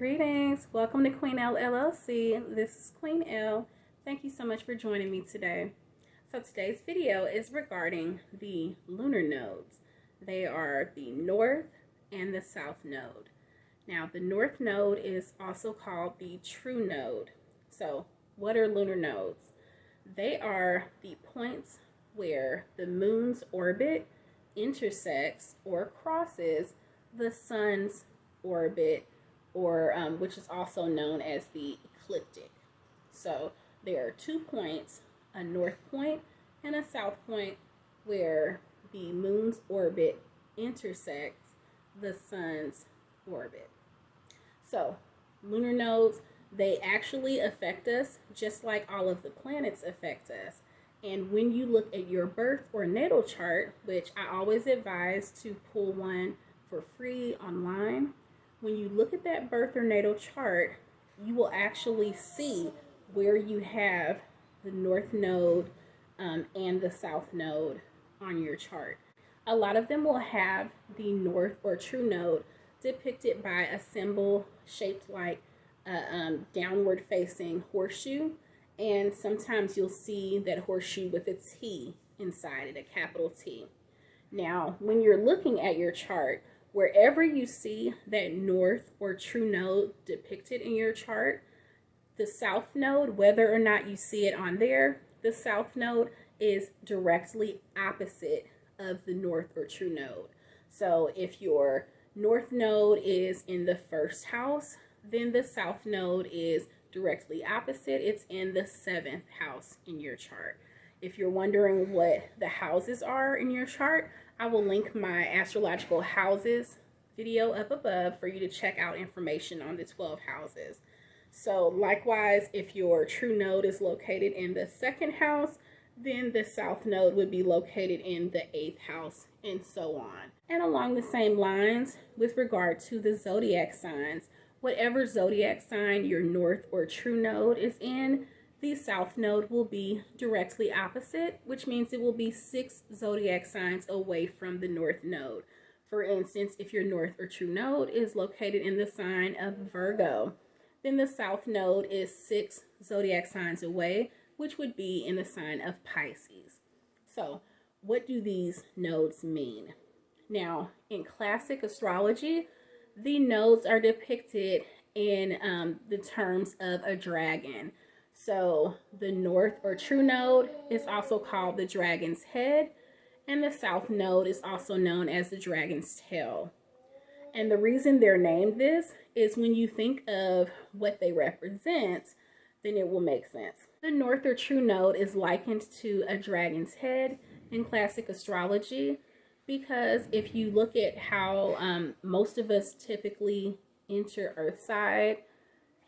Greetings. Welcome to TheQueenElle LLC. This is Queen Elle. Thank you so much for joining me today. So today's video is regarding the lunar nodes. They are the north and the south node. Now, the north node is also called the true node. So what are lunar nodes? They are the points where the moon's orbit intersects or crosses the sun's orbit, or which is also known as the ecliptic. So there are 2 points, a north point and a south point, where the moon's orbit intersects the sun's orbit. So lunar nodes, they actually affect us just like all of the planets affect us. And when you look at your birth or natal chart, which I always advise to pull one for free online, when you look at that birth or natal chart, you will actually see where you have the north node and the south node on your chart. A lot of them will have the north or true node depicted by a symbol shaped like a downward facing horseshoe, and sometimes you'll see that horseshoe with a T inside it, a capital T. Now, when you're looking at your chart, wherever you see that north or true node depicted in your chart, the south node, whether or not you see it on there, the south node is directly opposite of the north or true node. So if your north node is in the first house, then the south node is directly opposite. It's in the 7th house in your chart. If you're wondering what the houses are in your chart, I will link my astrological houses video up above for you to check out information on the 12 houses. So likewise, if your true node is located in the 2nd house, then the south node would be located in the 8th house, and so on. And along the same lines, with regard to the zodiac signs, whatever zodiac sign your north or true node is in, the south node will be directly opposite, which means it will be 6 zodiac signs away from the north node. For instance, if your north or true node is located in the sign of Virgo, then the south node is 6 zodiac signs away, which would be in the sign of Pisces. So what do these nodes mean? Now, in classic astrology, the nodes are depicted in the terms of a dragon. So the north or true node is also called the dragon's head, and the south node is also known as the dragon's tail. And the reason they're named this is when you think of what they represent, then it will make sense. The north or true node is likened to a dragon's head in classic astrology, because if you look at how most of us typically enter Earthside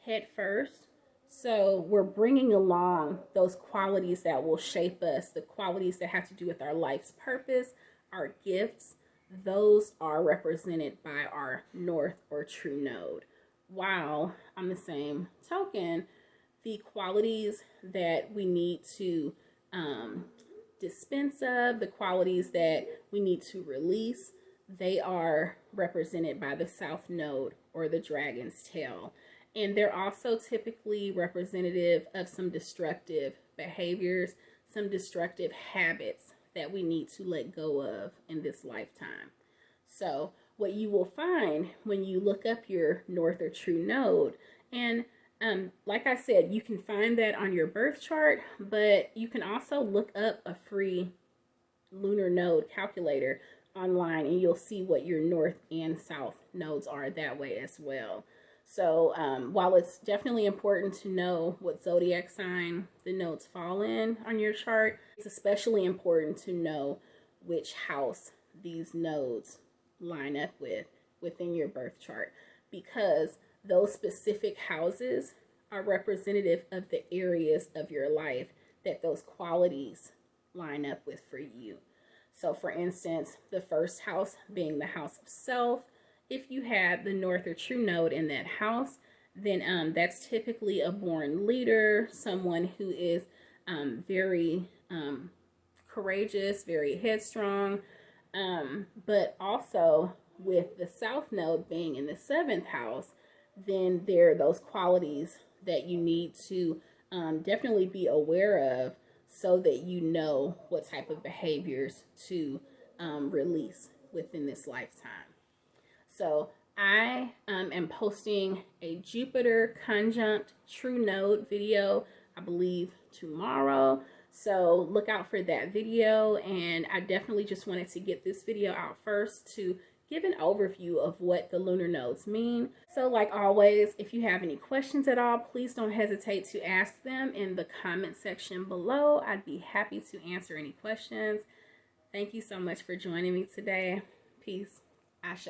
head first, so we're bringing along those qualities that will shape us, the qualities that have to do with our life's purpose, our gifts. Those are represented by our north or true node. While on the same token, the qualities that we need to dispense of, the qualities that we need to release, they are represented by the south node or the dragon's tail. And they're also typically representative of some destructive behaviors, some destructive habits that we need to let go of in this lifetime. So what you will find when you look up your north or true node, and like I said, you can find that on your birth chart, but you can also look up a free lunar node calculator online, and you'll see what your north and south nodes are that way as well. So while it's definitely important to know what zodiac sign the nodes fall in on your chart, it's especially important to know which house these nodes line up with within your birth chart, because those specific houses are representative of the areas of your life that those qualities line up with for you. So for instance, the first house being the house of self, if you have the north or true node in that house, then that's typically a born leader, someone who is very courageous, very headstrong, but also with the south node being in the 7th house, then there are those qualities that you need to definitely be aware of, so that you know what type of behaviors to release within this lifetime. So I am posting a Jupiter conjunct true node video, I believe tomorrow. So look out for that video. And I definitely just wanted to get this video out first to give an overview of what the lunar nodes mean. So like always, if you have any questions at all, please don't hesitate to ask them in the comment section below. I'd be happy to answer any questions. Thank you so much for joining me today. Peace. Ashe.